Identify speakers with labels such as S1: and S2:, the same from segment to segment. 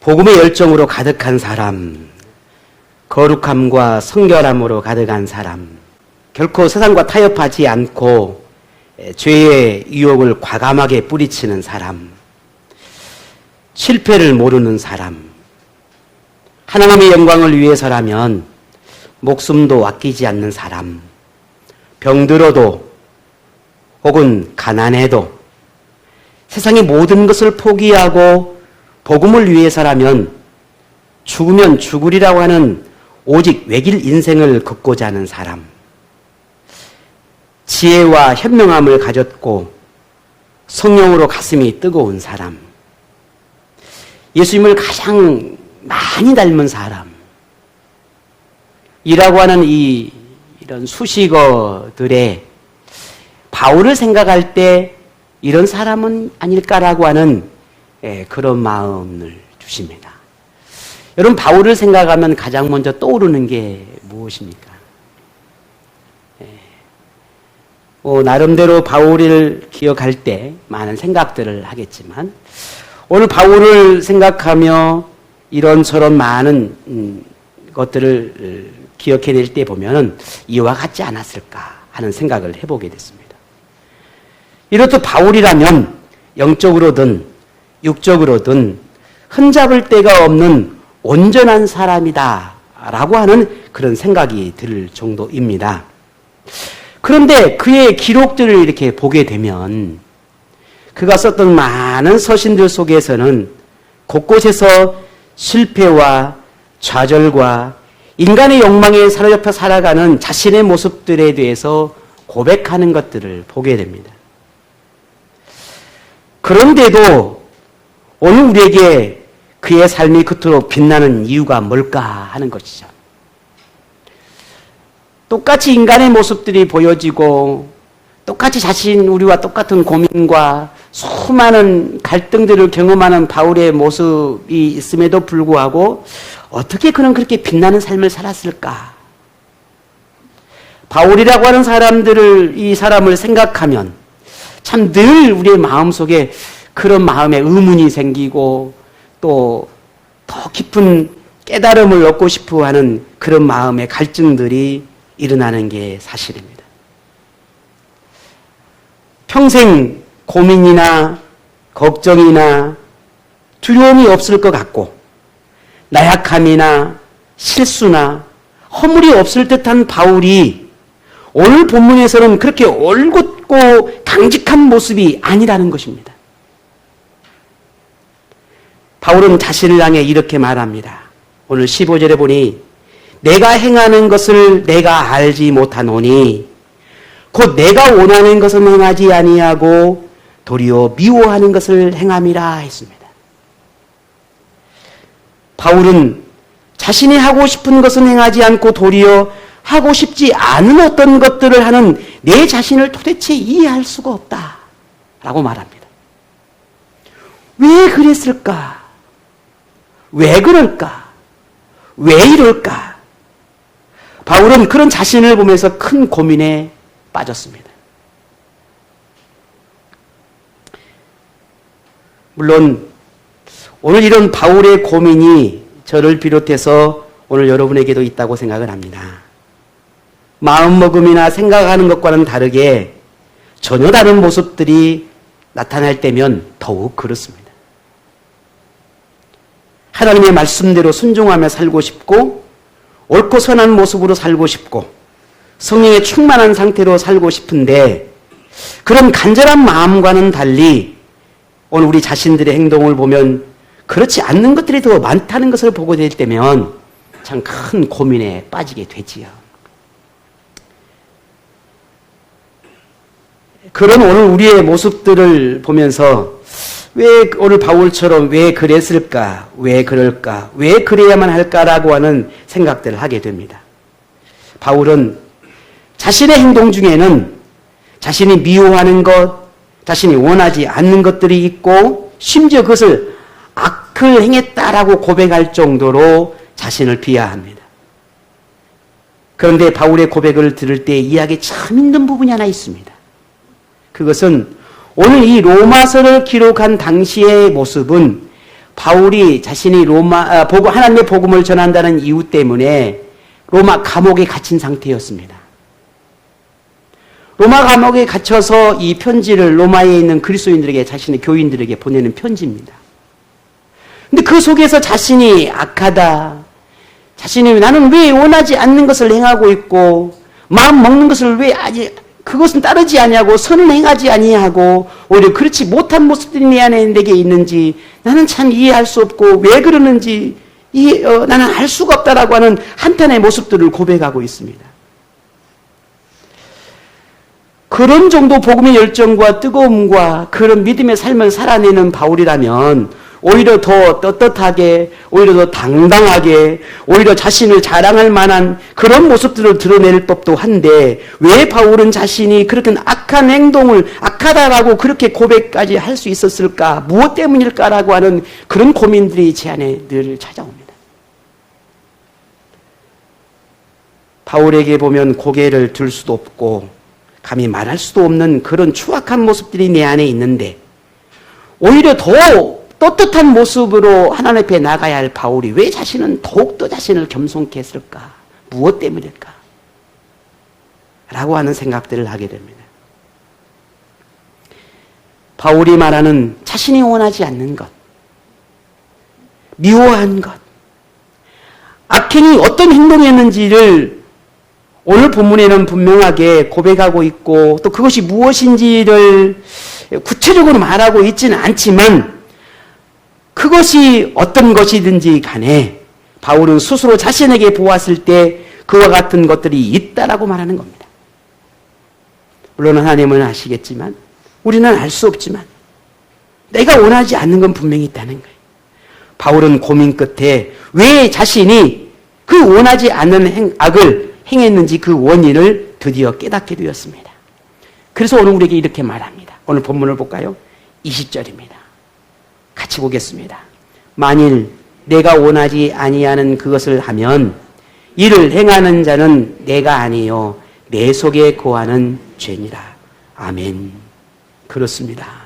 S1: 복음의 열정으로 가득한 사람, 거룩함과 성결함으로 가득한 사람, 결코 세상과 타협하지 않고 죄의 유혹을 과감하게 뿌리치는 사람, 실패를 모르는 사람, 하나님의 영광을 위해서라면 목숨도 아끼지 않는 사람, 병들어도 혹은 가난해도 세상의 모든 것을 포기하고 복음을 위해서라면 죽으면 죽으리라고 하는 오직 외길 인생을 걷고자 하는 사람, 지혜와 현명함을 가졌고 성령으로 가슴이 뜨거운 사람, 예수님을 가장 많이 닮은 사람, 이라고 하는 이런 수식어들의 바울을 생각할 때 이런 사람은 아닐까라고 하는 그런 마음을 주십니다. 여러분, 바울을 생각하면 가장 먼저 떠오르는 게 무엇입니까? 나름대로 바울을 기억할 때 많은 생각들을 하겠지만 오늘 바울을 생각하며 이런저런 많은 것들을 기억해낼 때 보면은 이와 같지 않았을까 하는 생각을 해보게 됐습니다. 이렇듯 바울이라면 영적으로든 육적으로든 흠잡을 데가 없는 온전한 사람이다 라고 하는 그런 생각이 들 정도입니다. 그런데 그의 기록들을 이렇게 보게 되면 그가 썼던 많은 서신들 속에서는 곳곳에서 실패와 좌절과 인간의 욕망에 사로잡혀 살아가는 자신의 모습들에 대해서 고백하는 것들을 보게 됩니다. 그런데도 오늘 우리에게 그의 삶이 그토록 빛나는 이유가 뭘까 하는 것이죠. 똑같이 인간의 모습들이 보여지고 똑같이 우리와 똑같은 고민과 수많은 갈등들을 경험하는 바울의 모습이 있음에도 불구하고 어떻게 그는 그렇게 빛나는 삶을 살았을까? 바울이라고 하는 이 사람을 생각하면 참 늘 우리의 마음속에 그런 마음의 의문이 생기고 또 더 깊은 깨달음을 얻고 싶어 하는 그런 마음의 갈증들이 일어나는 게 사실입니다. 평생 고민이나 걱정이나 두려움이 없을 것 같고 나약함이나 실수나 허물이 없을 듯한 바울이 오늘 본문에서는 그렇게 올곧고 강직한 모습이 아니라는 것입니다. 바울은 자신을 향해 이렇게 말합니다. 오늘 15절에 보니 내가 행하는 것을 내가 알지 못하노니 곧 내가 원하는 것은 행하지 아니하고 도리어 미워하는 것을 행함이라 했습니다. 바울은 자신이 하고 싶은 것은 행하지 않고 도리어 하고 싶지 않은 어떤 것들을 하는 내 자신을 도대체 이해할 수가 없다라고 말합니다. 왜 그랬을까? 왜 그럴까? 왜 이럴까? 바울은 그런 자신을 보면서 큰 고민에 빠졌습니다. 물론 오늘 이런 바울의 고민이 저를 비롯해서 오늘 여러분에게도 있다고 생각을 합니다. 마음먹음이나 생각하는 것과는 다르게 전혀 다른 모습들이 나타날 때면 더욱 그렇습니다. 하나님의 말씀대로 순종하며 살고 싶고 옳고 선한 모습으로 살고 싶고 성령에 충만한 상태로 살고 싶은데 그런 간절한 마음과는 달리 오늘 우리 자신들의 행동을 보면 그렇지 않는 것들이 더 많다는 것을 보게 될 때면 참 큰 고민에 빠지게 되지요. 그런 오늘 우리의 모습들을 보면서 왜 오늘 바울처럼 왜 그랬을까? 왜 그럴까? 왜 그래야만 할까라고 하는 생각들을 하게 됩니다. 바울은 자신의 행동 중에는 자신이 미워하는 것, 자신이 원하지 않는 것들이 있고 심지어 그것을 악을 행했다라고 고백할 정도로 자신을 비하합니다. 그런데 바울의 고백을 들을 때 이해하기 참 힘든 부분이 하나 있습니다. 그것은 오늘 이 로마서를 기록한 당시의 모습은 바울이 자신이 하나님의 복음을 전한다는 이유 때문에 로마 감옥에 갇힌 상태였습니다. 로마 감옥에 갇혀서 이 편지를 로마에 있는 그리스도인들에게, 자신의 교인들에게 보내는 편지입니다. 근데 그 속에서 자신이 악하다, 자신이 나는 왜 원하지 않는 것을 행하고 있고, 마음 먹는 것을 왜 그것은 따르지 아니하고 선을 행하지 아니하고 오히려 그렇지 못한 모습들이 내 안에 내게 있는지 나는 참 이해할 수 없고 왜 그러는지 나는 알 수가 없다라고 하는 한편의 모습들을 고백하고 있습니다. 그런 정도 복음의 열정과 뜨거움과 그런 믿음의 삶을 살아내는 바울이라면 오히려 더 떳떳하게, 오히려 더 당당하게, 오히려 자신을 자랑할 만한 그런 모습들을 드러낼 법도 한데 왜 바울은 자신이 그렇게 악한 행동을 악하다라고 그렇게 고백까지 할 수 있었을까? 무엇 때문일까라고 하는 그런 고민들이 제 안에 늘 찾아옵니다. 바울에게 보면 고개를 들 수도 없고 감히 말할 수도 없는 그런 추악한 모습들이 내 안에 있는데 오히려 더 떳떳한 모습으로 하나님 앞에 나가야 할 바울이 왜 자신은 더욱더 자신을 겸손케 했을까? 무엇 때문일까? 라고 하는 생각들을 하게 됩니다. 바울이 말하는 자신이 원하지 않는 것, 미워한 것, 악행이 어떤 행동이었는지를 오늘 본문에는 분명하게 고백하고 있고 또 그것이 무엇인지를 구체적으로 말하고 있지는 않지만 그것이 어떤 것이든지 간에 바울은 스스로 자신에게 보았을 때 그와 같은 것들이 있다라고 말하는 겁니다. 물론 하나님은 아시겠지만 우리는 알 수 없지만 내가 원하지 않는 건 분명히 있다는 거예요. 바울은 고민 끝에 왜 자신이 그 원하지 않는 악을 행했는지 그 원인을 드디어 깨닫게 되었습니다. 그래서 오늘 우리에게 이렇게 말합니다. 오늘 본문을 볼까요? 20절입니다. 같이 보겠습니다. 만일 내가 원하지 아니하는 그것을 하면 이를 행하는 자는 내가 아니요 내 속에 거하는 죄니라. 아멘. 그렇습니다.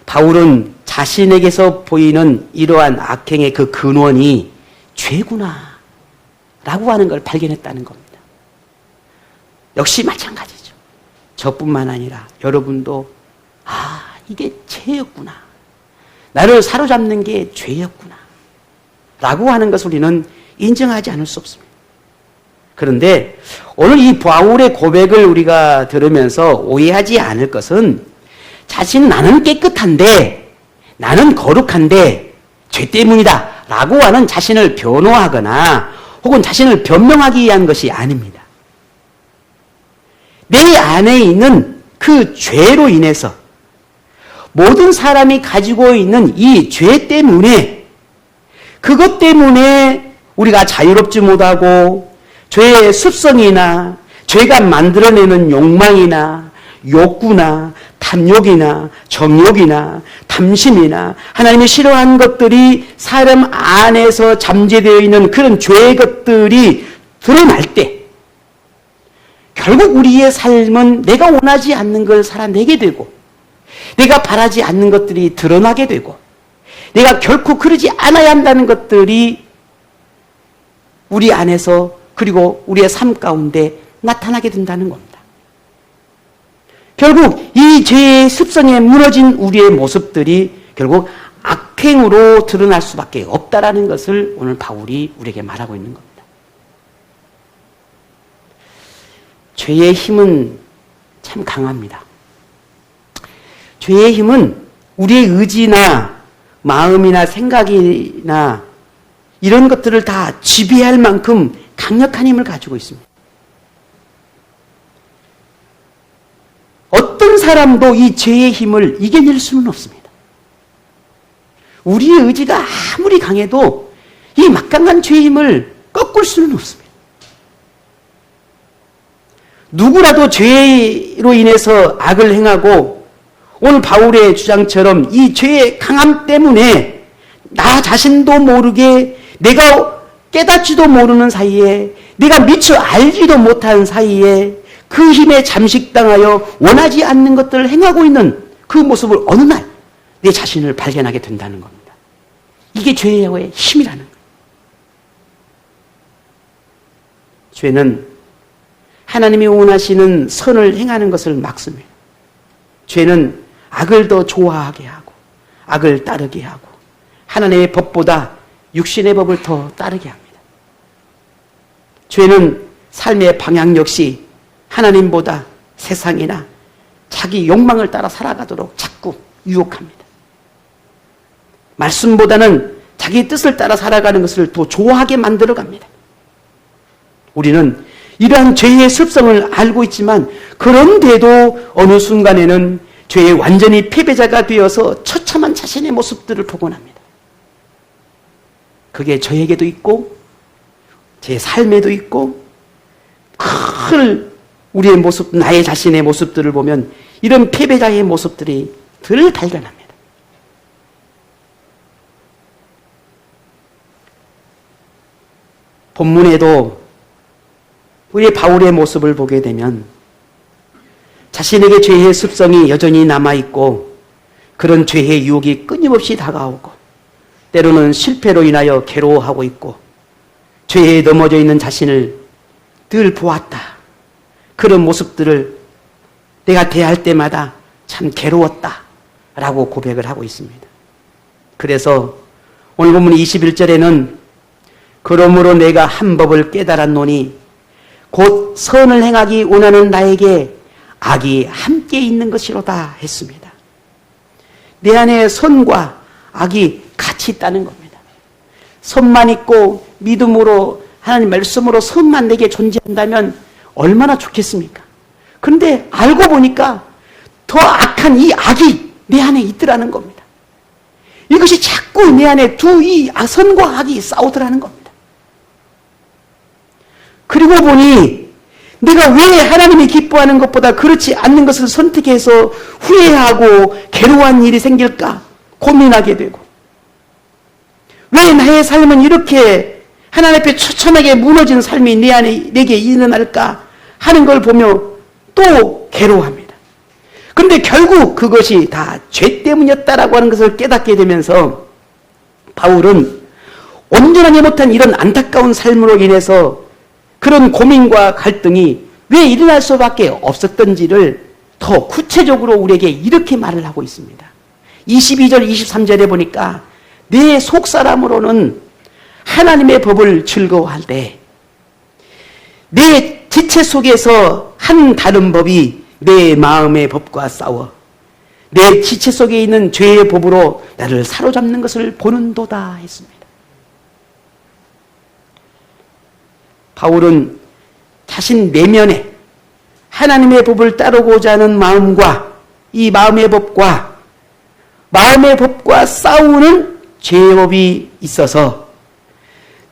S1: 바울은 자신에게서 보이는 이러한 악행의 그 근원이 죄구나 라고 하는 걸 발견했다는 겁니다. 역시 마찬가지죠. 저뿐만 아니라 여러분도 이게 죄였구나. 나를 사로잡는 게 죄였구나. 라고 하는 것을 우리는 인정하지 않을 수 없습니다. 그런데 오늘 이 바울의 고백을 우리가 들으면서 오해하지 않을 것은 나는 깨끗한데, 나는 거룩한데 죄 때문이다. 라고 하는 자신을 변호하거나 혹은 자신을 변명하기 위한 것이 아닙니다. 내 안에 있는 그 죄로 인해서 모든 사람이 가지고 있는 이 죄 때문에 그것 때문에 우리가 자유롭지 못하고 죄의 습성이나 죄가 만들어내는 욕망이나 욕구나 탐욕이나 정욕이나 탐심이나 하나님이 싫어하는 것들이 사람 안에서 잠재되어 있는 그런 죄의 것들이 드러날 때 결국 우리의 삶은 내가 원하지 않는 걸 살아내게 되고 내가 바라지 않는 것들이 드러나게 되고 내가 결코 그러지 않아야 한다는 것들이 우리 안에서 그리고 우리의 삶 가운데 나타나게 된다는 겁니다. 결국 이 죄의 습성에 무너진 우리의 모습들이 결국 악행으로 드러날 수밖에 없다라는 것을 오늘 바울이 우리에게 말하고 있는 겁니다. 죄의 힘은 참 강합니다. 죄의 힘은 우리의 의지나 마음이나 생각이나 이런 것들을 다 지배할 만큼 강력한 힘을 가지고 있습니다. 어떤 사람도 이 죄의 힘을 이겨낼 수는 없습니다. 우리의 의지가 아무리 강해도 이 막강한 죄의 힘을 꺾을 수는 없습니다. 누구라도 죄로 인해서 악을 행하고 오늘 바울의 주장처럼 이 죄의 강함 때문에 나 자신도 모르게 내가 깨닫지도 모르는 사이에 내가 미처 알지도 못한 사이에 그 힘에 잠식당하여 원하지 않는 것들을 행하고 있는 그 모습을 어느 날 내 자신을 발견하게 된다는 겁니다. 이게 죄의 힘이라는 거예요. 죄는 하나님이 원하시는 선을 행하는 것을 막습니다. 죄는 악을 더 좋아하게 하고 악을 따르게 하고 하나님의 법보다 육신의 법을 더 따르게 합니다. 죄는 삶의 방향 역시 하나님보다 세상이나 자기 욕망을 따라 살아가도록 자꾸 유혹합니다. 말씀보다는 자기 뜻을 따라 살아가는 것을 더 좋아하게 만들어 갑니다. 우리는 이러한 죄의 습성을 알고 있지만 그런데도 어느 순간에는 죄의 완전히 패배자가 되어서 처참한 자신의 모습들을 보곤 합니다. 그게 저에게도 있고 제 삶에도 있고 큰 우리의 모습, 나의 자신의 모습들을 보면 이런 패배자의 모습들이 늘 발견합니다. 본문에도 우리 바울의 모습을 보게 되면 자신에게 죄의 습성이 여전히 남아있고 그런 죄의 유혹이 끊임없이 다가오고 때로는 실패로 인하여 괴로워하고 있고 죄에 넘어져 있는 자신을 늘 보았다. 그런 모습들을 내가 대할 때마다 참 괴로웠다 라고 고백을 하고 있습니다. 그래서 오늘 본문 21절에는 그러므로 내가 한 법을 깨달았노니 곧 선을 행하기 원하는 나에게 악이 함께 있는 것이로다 했습니다. 내 안에 선과 악이 같이 있다는 겁니다. 선만 있고 믿음으로 하나님 말씀으로 선만 내게 존재한다면 얼마나 좋겠습니까? 그런데 알고 보니까 더 악한 이 악이 내 안에 있더라는 겁니다. 이것이 자꾸 내 안에 이 선과 악이 싸우더라는 겁니다. 그리고 보니 내가 왜 하나님이 기뻐하는 것보다 그렇지 않는 것을 선택해서 후회하고 괴로워한 일이 생길까 고민하게 되고 왜 나의 삶은 이렇게 하나님 앞에 처참하게 무너진 삶이 내 안에 내게 일어날까 하는 걸 보며 또 괴로워합니다. 그런데 결국 그것이 다 죄 때문이었다라고 하는 것을 깨닫게 되면서 바울은 온전하지 못한 이런 안타까운 삶으로 인해서 그런 고민과 갈등이 왜 일어날 수밖에 없었던지를 더 구체적으로 우리에게 이렇게 말을 하고 있습니다. 22절, 23절에 보니까 내 속사람으로는 하나님의 법을 즐거워할 때 내 지체 속에서 한 다른 법이 내 마음의 법과 싸워 내 지체 속에 있는 죄의 법으로 나를 사로잡는 것을 보는도다 했습니다. 바울은 자신 내면에 하나님의 법을 따르고자 하는 마음과 이 마음의 법과 싸우는 죄의 법이 있어서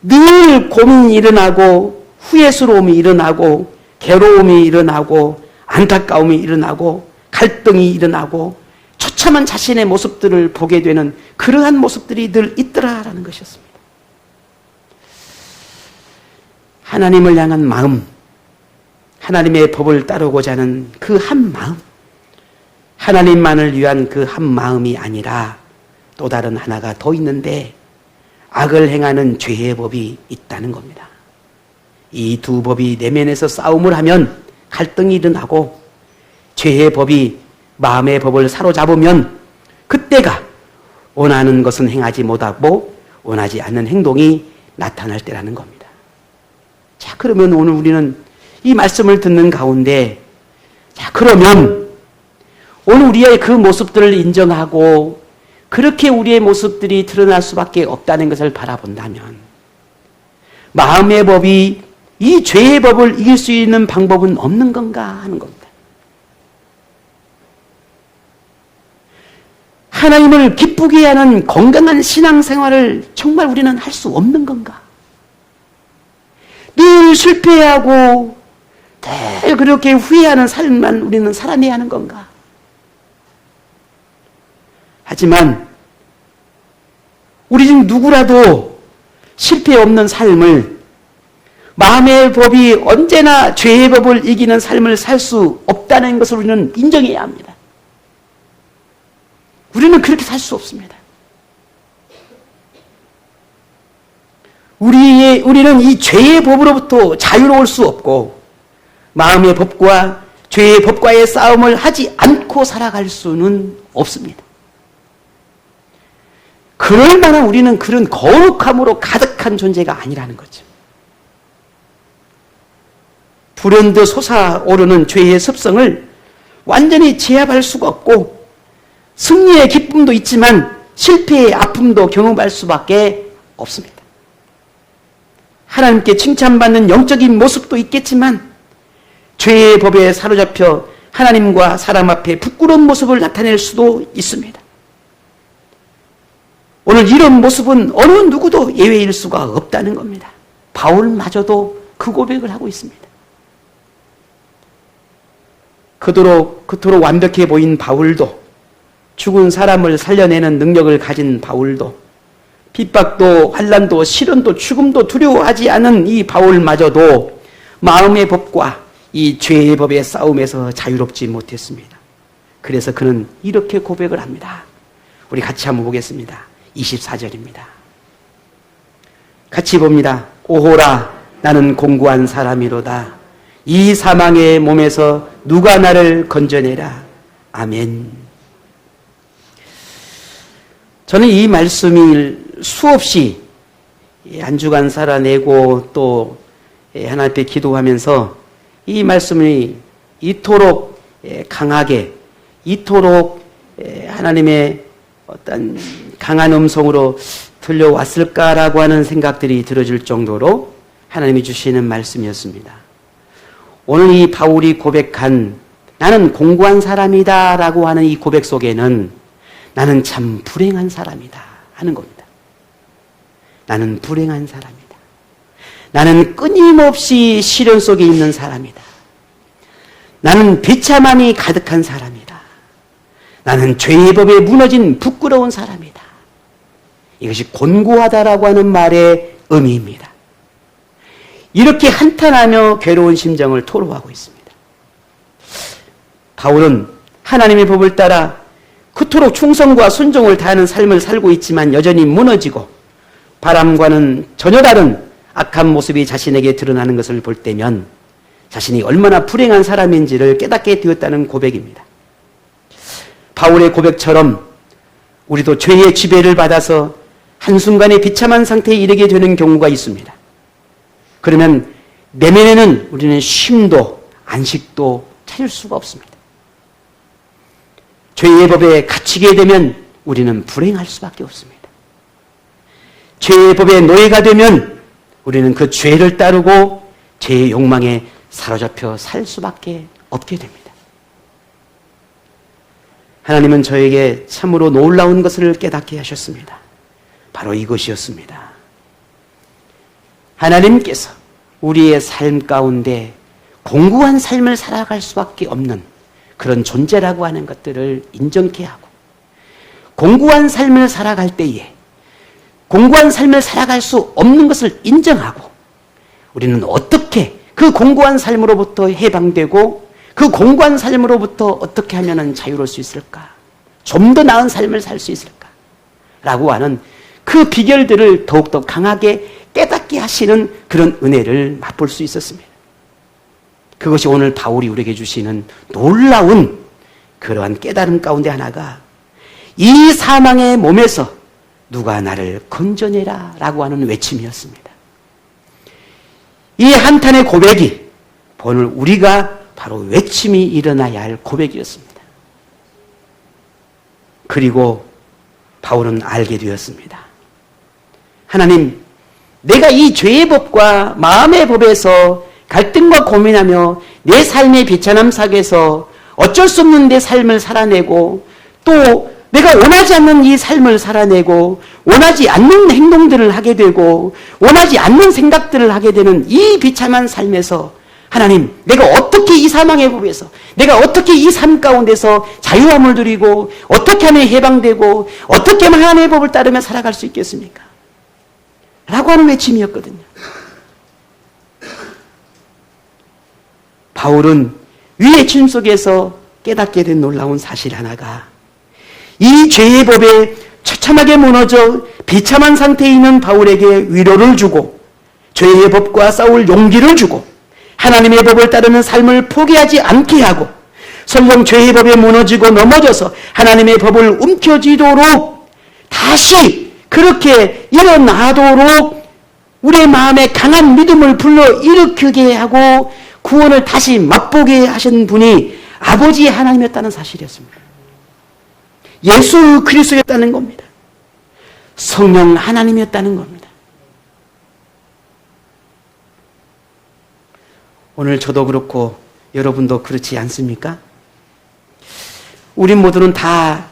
S1: 늘 고민이 일어나고 후회스러움이 일어나고 괴로움이 일어나고 안타까움이 일어나고 갈등이 일어나고 처참한 자신의 모습들을 보게 되는 그러한 모습들이 늘 있더라라는 것이었습니다. 하나님을 향한 마음, 하나님의 법을 따르고자 하는 그 한 마음, 하나님만을 위한 그 한 마음이 아니라 또 다른 하나가 더 있는데 악을 행하는 죄의 법이 있다는 겁니다. 이 두 법이 내면에서 싸움을 하면 갈등이 일어나고 죄의 법이 마음의 법을 사로잡으면 그때가 원하는 것은 행하지 못하고 원하지 않는 행동이 나타날 때라는 겁니다. 자, 그러면 오늘 우리는 이 말씀을 듣는 가운데 자, 그러면 오늘 우리의 그 모습들을 인정하고 그렇게 우리의 모습들이 드러날 수밖에 없다는 것을 바라본다면 마음의 법이 이 죄의 법을 이길 수 있는 방법은 없는 건가 하는 겁니다. 하나님을 기쁘게 하는 건강한 신앙생활을 정말 우리는 할 수 없는 건가? 늘 실패하고 늘 그렇게 후회하는 삶만 우리는 살아내야 하는 건가? 하지만 우리 중 누구라도 실패 없는 삶을 마음의 법이 언제나 죄의 법을 이기는 삶을 살 수 없다는 것을 우리는 인정해야 합니다. 우리는 그렇게 살 수 없습니다. 우리는 이 죄의 법으로부터 자유로울 수 없고 마음의 법과 죄의 법과의 싸움을 하지 않고 살아갈 수는 없습니다. 그럴 만한 우리는 그런 거룩함으로 가득한 존재가 아니라는 거죠. 불현듯 솟아오르는 죄의 습성을 완전히 제압할 수가 없고 승리의 기쁨도 있지만 실패의 아픔도 경험할 수밖에 없습니다. 하나님께 칭찬받는 영적인 모습도 있겠지만 죄의 법에 사로잡혀 하나님과 사람 앞에 부끄러운 모습을 나타낼 수도 있습니다. 오늘 이런 모습은 어느 누구도 예외일 수가 없다는 겁니다. 바울마저도 그 고백을 하고 있습니다. 그토록 완벽해 보인 바울도, 죽은 사람을 살려내는 능력을 가진 바울도, 핍박도 환난도 시련도 죽음도 두려워하지 않은 이 바울마저도 마음의 법과 이 죄의 법의 싸움에서 자유롭지 못했습니다. 그래서 그는 이렇게 고백을 합니다. 우리 같이 한번 보겠습니다. 24절입니다. 같이 봅니다. 오호라 나는 공고한 사람이로다. 이 사망의 몸에서 누가 나를 건져내라. 아멘. 저는 이 말씀을 수없이 한 주간 살아내고 또 하나님 앞에 기도하면서 이 말씀이 이토록 강하게, 이토록 하나님의 어떤 강한 음성으로 들려왔을까라고 하는 생각들이 들어질 정도로 하나님이 주시는 말씀이었습니다. 오늘 이 바울이 고백한 나는 공고한 사람이다 라고 하는 이 고백 속에는 나는 참 불행한 사람이다 하는 겁니다. 나는 불행한 사람이다. 나는 끊임없이 시련 속에 있는 사람이다. 나는 비참함이 가득한 사람이다. 나는 죄의 법에 무너진 부끄러운 사람이다. 이것이 곤고하다라고 하는 말의 의미입니다. 이렇게 한탄하며 괴로운 심정을 토로하고 있습니다. 바울은 하나님의 법을 따라 그토록 충성과 순종을 다하는 삶을 살고 있지만 여전히 무너지고 바람과는 전혀 다른 악한 모습이 자신에게 드러나는 것을 볼 때면 자신이 얼마나 불행한 사람인지를 깨닫게 되었다는 고백입니다. 바울의 고백처럼 우리도 죄의 지배를 받아서 한순간에 비참한 상태에 이르게 되는 경우가 있습니다. 그러면 내면에는 우리는 쉼도 안식도 찾을 수가 없습니다. 죄의 법에 갇히게 되면 우리는 불행할 수밖에 없습니다. 죄의 법에 노예가 되면 우리는 그 죄를 따르고 죄의 욕망에 사로잡혀 살 수밖에 없게 됩니다. 하나님은 저에게 참으로 놀라운 것을 깨닫게 하셨습니다. 바로 이것이었습니다. 하나님께서 우리의 삶 가운데 공고한 삶을 살아갈 수밖에 없는 그런 존재라고 하는 것들을 인정케 하고 공고한 삶을 살아갈 때에 공고한 삶을 살아갈 수 없는 것을 인정하고 우리는 어떻게 그 공고한 삶으로부터 해방되고 그 공고한 삶으로부터 어떻게 하면 자유로울 수 있을까? 좀 더 나은 삶을 살 수 있을까? 라고 하는 그 비결들을 더욱더 강하게 깨닫게 하시는 그런 은혜를 맛볼 수 있었습니다. 그것이 오늘 바울이 우리에게 주시는 놀라운 그러한 깨달음 가운데 하나가 이 사망의 몸에서 누가 나를 건져내라 라고 하는 외침이었습니다. 이 한탄의 고백이 오늘 우리가 바로 외침이 일어나야 할 고백이었습니다. 그리고 바울은 알게 되었습니다. 하나님, 내가 이 죄의 법과 마음의 법에서 갈등과 고민하며 내 삶의 비참함 속에서 어쩔 수 없는 내 삶을 살아내고 또 내가 원하지 않는 이 삶을 살아내고 원하지 않는 행동들을 하게 되고 원하지 않는 생각들을 하게 되는 이 비참한 삶에서 하나님, 내가 어떻게 이 사망의 법에서 내가 어떻게 이 삶 가운데서 자유함을 누리고 어떻게 하면 해방되고 어떻게 하면 하나님의 법을 따르며 살아갈 수 있겠습니까? 라고 하는 외침이었거든요. 바울은 이 외침 속에서 깨닫게 된 놀라운 사실 하나가 이 죄의 법에 처참하게 무너져 비참한 상태에 있는 바울에게 위로를 주고 죄의 법과 싸울 용기를 주고 하나님의 법을 따르는 삶을 포기하지 않게 하고 설령 죄의 법에 무너지고 넘어져서 하나님의 법을 움켜쥐도록 다시 그렇게 일어나도록 우리의 마음에 강한 믿음을 불러일으키게 하고 구원을 다시 맛보게 하신 분이 아버지 하나님이었다는 사실이었습니다. 예수 그리스도였다는 겁니다. 성령 하나님이었다는 겁니다. 오늘 저도 그렇고 여러분도 그렇지 않습니까? 우리 모두는 다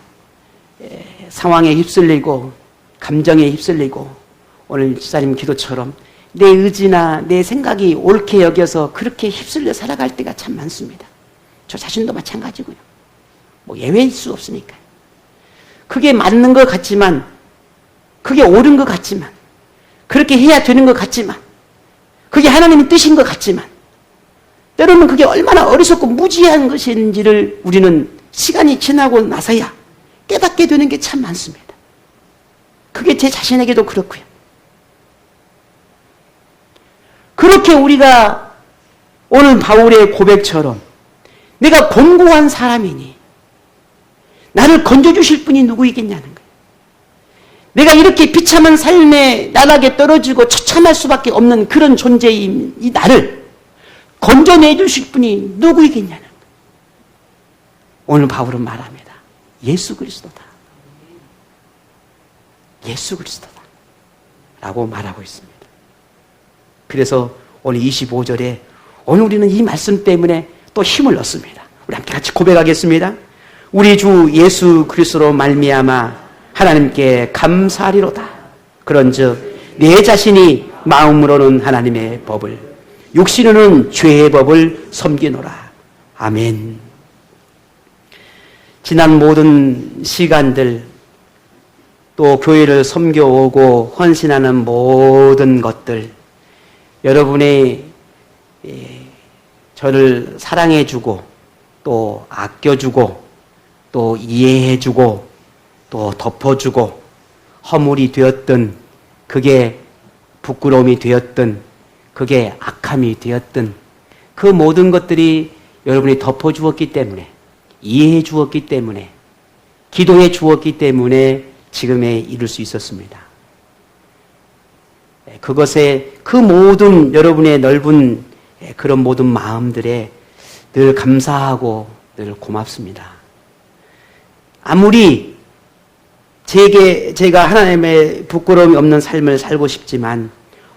S1: 상황에 휩쓸리고 감정에 휩쓸리고 오늘 집사님 기도처럼 내 의지나 내 생각이 옳게 여겨서 그렇게 휩쓸려 살아갈 때가 참 많습니다. 저 자신도 마찬가지고요. 뭐 예외일 수 없으니까요. 그게 맞는 것 같지만 그게 옳은 것 같지만 그렇게 해야 되는 것 같지만 그게 하나님의 뜻인 것 같지만 때로는 그게 얼마나 어리석고 무지한 것인지를 우리는 시간이 지나고 나서야 깨닫게 되는 게 참 많습니다. 그게 제 자신에게도 그렇고요. 그렇게 우리가 오늘 바울의 고백처럼 내가 곤고한 사람이니 나를 건져주실 분이 누구이겠냐는 거예요. 내가 이렇게 비참한 삶의 나락에 떨어지고 처참할 수밖에 없는 그런 존재인 이 나를 건져내 주실 분이 누구이겠냐는 거예요. 오늘 바울은 말합니다. 예수 그리스도다. 예수 그리스도다. 라고 말하고 있습니다. 그래서 오늘 25절에 오늘 우리는 이 말씀 때문에 또 힘을 얻습니다. 우리 함께 같이 고백하겠습니다. 우리 주 예수 그리스도로 말미암아 하나님께 감사하리로다. 그런즉 내 자신이 마음으로는 하나님의 법을 육신으로는 죄의 법을 섬기노라. 아멘. 지난 모든 시간들 또 교회를 섬겨오고 헌신하는 모든 것들 여러분의 저를 사랑해주고 또 아껴주고 또 이해해주고 또 덮어주고 허물이 되었든 그게 부끄러움이 되었든 그게 악함이 되었든 그 모든 것들이 여러분이 덮어주었기 때문에 이해해 주었기 때문에 기도해 주었기 때문에 지금에 이룰 수 있었습니다. 그것에 그 모든 여러분의 넓은 그런 모든 마음들에 늘 감사하고 늘 고맙습니다. 아무리 제가 하나님의 부끄러움이 없는 삶을 살고 싶지만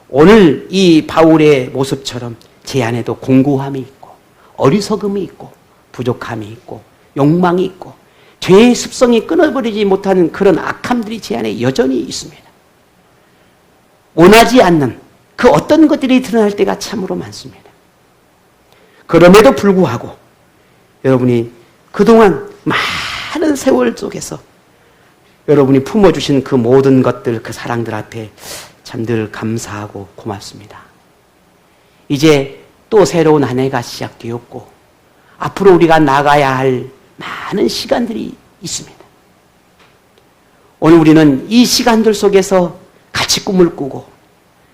S1: 오늘 이 바울의 모습처럼 제 안에도 공고함이 있고 어리석음이 있고 부족함이 있고 욕망이 있고 죄의 습성이 끊어버리지 못하는 그런 악함들이 제 안에 여전히 있습니다. 원하지 않는 그 어떤 것들이 드러날 때가 참으로 많습니다. 그럼에도 불구하고 여러분이 그동안 많은 세월 속에서 여러분이 품어주신 그 모든 것들, 그 사랑들 앞에 참 늘 감사하고 고맙습니다. 이제 또 새로운 한 해가 시작되었고 앞으로 우리가 나가야 할 많은 시간들이 있습니다. 오늘 우리는 이 시간들 속에서 같이 꿈을 꾸고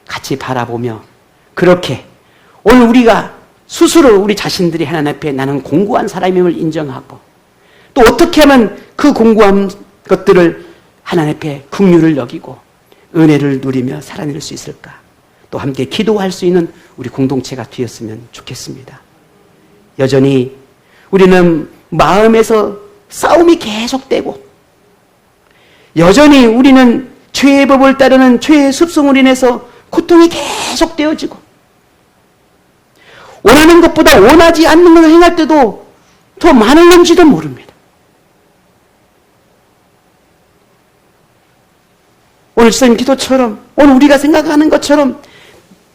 S1: 같이 바라보며 그렇게 오늘 우리가 스스로 우리 자신들이 하나님 앞에 나는 공고한 사람임을 인정하고 또 어떻게 하면 그 공고한 것들을 하나님 앞에 긍휼을 여기고 은혜를 누리며 살아낼 수 있을까? 또 함께 기도할 수 있는 우리 공동체가 되었으면 좋겠습니다. 여전히 우리는 마음에서 싸움이 계속되고 여전히 우리는 죄의 법을 따르는 죄의 습성으로 인해서 고통이 계속되어지고 원하는 것보다 원하지 않는 것을 행할 때도 더 많을는지도 모릅니다. 오늘 주님 기도처럼 오늘 우리가 생각하는 것처럼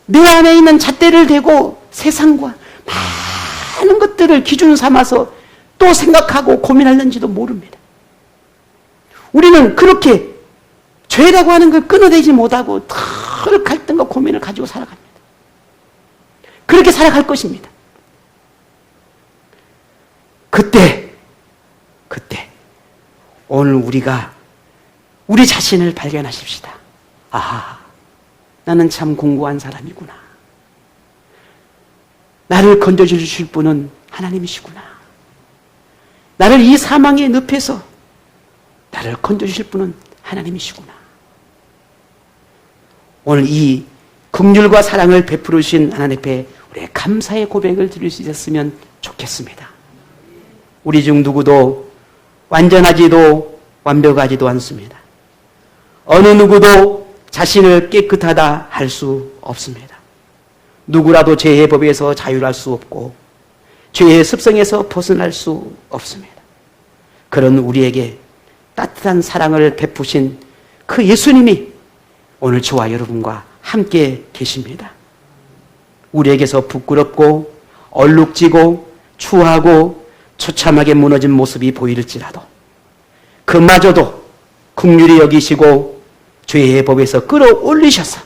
S1: 내 안에 있는 잣대를 대고 세상과 많은 것들을 기준 삼아서 또 생각하고 고민하는지도 모릅니다. 우리는 그렇게 죄라고 하는 걸 끊어내지 못하고 늘 갈등과 고민을 가지고 살아갑니다. 그렇게 살아갈 것입니다. 그때 오늘 우리가 우리 자신을 발견하십시다. 아, 나는 참 공고한 사람이구나. 나를 건져주실 분은 하나님이시구나. 나를 이 사망의 늪에서 나를 건져주실 분은 하나님이시구나. 오늘 이 긍휼과 사랑을 베풀으신 하나님 앞에 우리의 감사의 고백을 드릴 수 있었으면 좋겠습니다. 우리 중 누구도 완전하지도 완벽하지도 않습니다. 어느 누구도 자신을 깨끗하다 할 수 없습니다. 누구라도 죄의 법에서 자유할 수 없고 죄의 습성에서 벗어날 수 없습니다. 그런 우리에게 따뜻한 사랑을 베푸신 그 예수님이 오늘 저와 여러분과 함께 계십니다. 우리에게서 부끄럽고 얼룩지고 추하고 처참하게 무너진 모습이 보일지라도 그마저도 긍휼히 여기시고 죄의 법에서 끌어올리셔서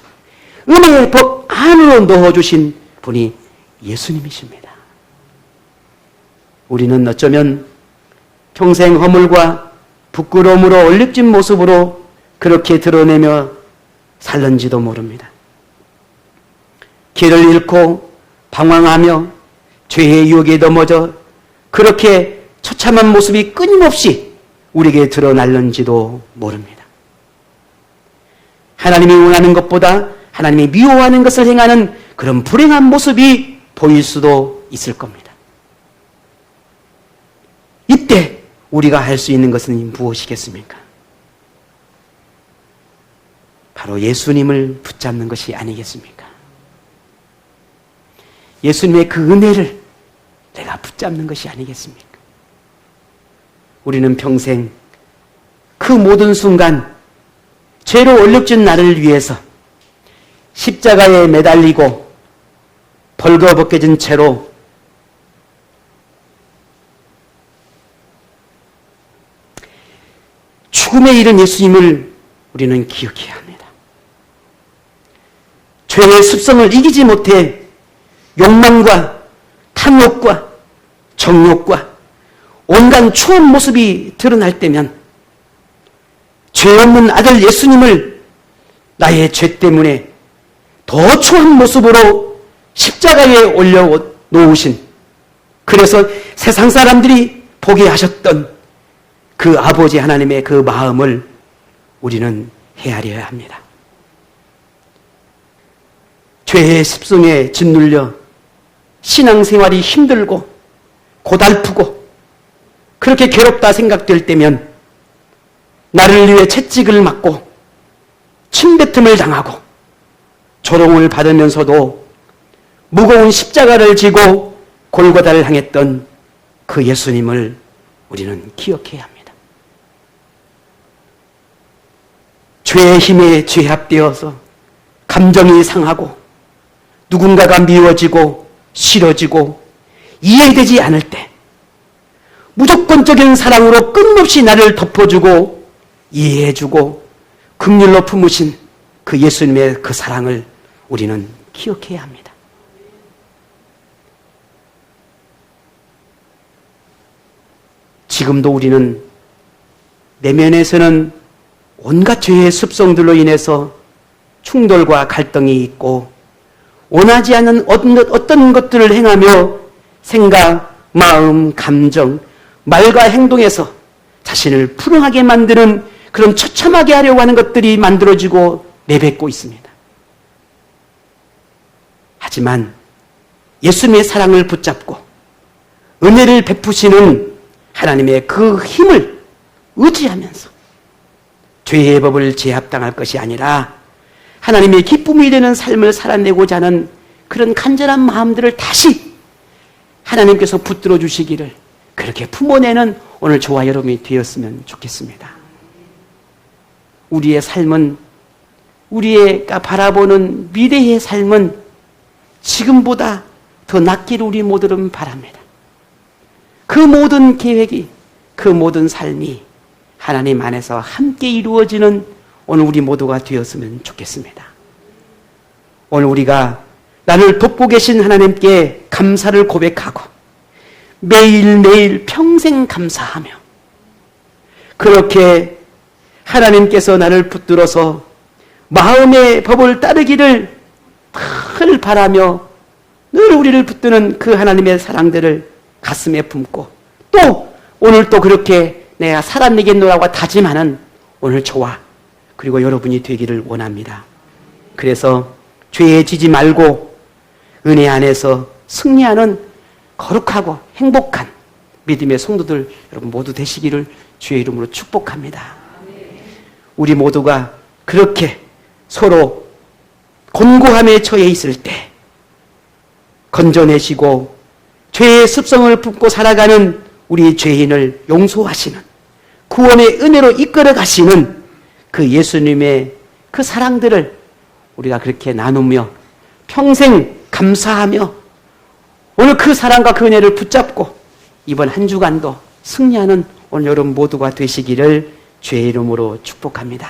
S1: 은혜의 법 안으로 넣어주신 분이 예수님이십니다. 우리는 어쩌면 평생 허물과 부끄러움으로 얼룩진 모습으로 그렇게 드러내며 살는지도 모릅니다. 길을 잃고 방황하며 죄의 유혹에 넘어져 그렇게 처참한 모습이 끊임없이 우리에게 드러날는지도 모릅니다. 하나님이 원하는 것보다 하나님이 미워하는 것을 행하는 그런 불행한 모습이 보일 수도 있을 겁니다. 이때 우리가 할 수 있는 것은 무엇이겠습니까? 바로 예수님을 붙잡는 것이 아니겠습니까? 예수님의 그 은혜를 내가 붙잡는 것이 아니겠습니까? 우리는 평생 그 모든 순간 죄로 얼룩진 나를 위해서 십자가에 매달리고 벌거벗겨진 채로 죽음에 이른 예수님을 우리는 기억해야 합니다. 죄의 습성을 이기지 못해 욕망과 탐욕과 정욕과 온갖 추한 모습이 드러날 때면 죄 없는 아들 예수님을 나의 죄 때문에 더 추한 모습으로 십자가에 올려놓으신, 그래서 세상 사람들이 보게 하셨던 그 아버지 하나님의 그 마음을 우리는 헤아려야 합니다. 죄의 습성에 짓눌려 신앙생활이 힘들고 고달프고 그렇게 괴롭다 생각될 때면 나를 위해 채찍을 맞고 침뱉음을 당하고 조롱을 받으면서도 무거운 십자가를 지고 골고다를 향했던 그 예수님을 우리는 기억해야 합니다. 죄의 힘에 죄합되어서 감정이 상하고 누군가가 미워지고 싫어지고 이해되지 않을 때 무조건적인 사랑으로 끊임없이 나를 덮어주고 이해해주고 긍휼로 품으신 그 예수님의 그 사랑을 우리는 기억해야 합니다. 지금도 우리는 내면에서는 온갖 죄의 습성들로 인해서 충돌과 갈등이 있고 원하지 않는 어떤 것들을 행하며 생각, 마음, 감정, 말과 행동에서 자신을 불행하게 만드는 그런 처참하게 하려고 하는 것들이 만들어지고 내뱉고 있습니다. 하지만 예수님의 사랑을 붙잡고 은혜를 베푸시는 하나님의 그 힘을 의지하면서 죄의 법을 제압당할 것이 아니라 하나님의 기쁨이 되는 삶을 살아내고자 하는 그런 간절한 마음들을 다시 하나님께서 붙들어 주시기를 그렇게 품어내는 오늘 저와 여러분이 되었으면 좋겠습니다. 우리의 삶은, 우리가 바라보는 미래의 삶은 지금보다 더 낫기를 우리 모두는 바랍니다. 그 모든 계획이, 그 모든 삶이 하나님 안에서 함께 이루어지는 오늘 우리 모두가 되었으면 좋겠습니다. 오늘 우리가 나를 돕고 계신 하나님께 감사를 고백하고 매일매일 평생 감사하며 그렇게 하나님께서 나를 붙들어서 마음의 법을 따르기를 늘 바라며 늘 우리를 붙드는 그 하나님의 사랑들을 가슴에 품고 또 오늘 또 그렇게 내가 살아내겠노라고 다짐하는 오늘 저와 그리고 여러분이 되기를 원합니다. 그래서 죄에 지지 말고 은혜 안에서 승리하는 거룩하고 행복한 믿음의 성도들 여러분 모두 되시기를 주의 이름으로 축복합니다. 우리 모두가 그렇게 서로 곤고함에 처해 있을 때 건져내시고 죄의 습성을 품고 살아가는 우리 죄인을 용서하시는 구원의 은혜로 이끌어 가시는 그 예수님의 그 사랑들을 우리가 그렇게 나누며 평생 감사하며 오늘 그 사랑과 그 은혜를 붙잡고 이번 한 주간도 승리하는 오늘 여러분 모두가 되시기를 주의 이름으로 축복합니다.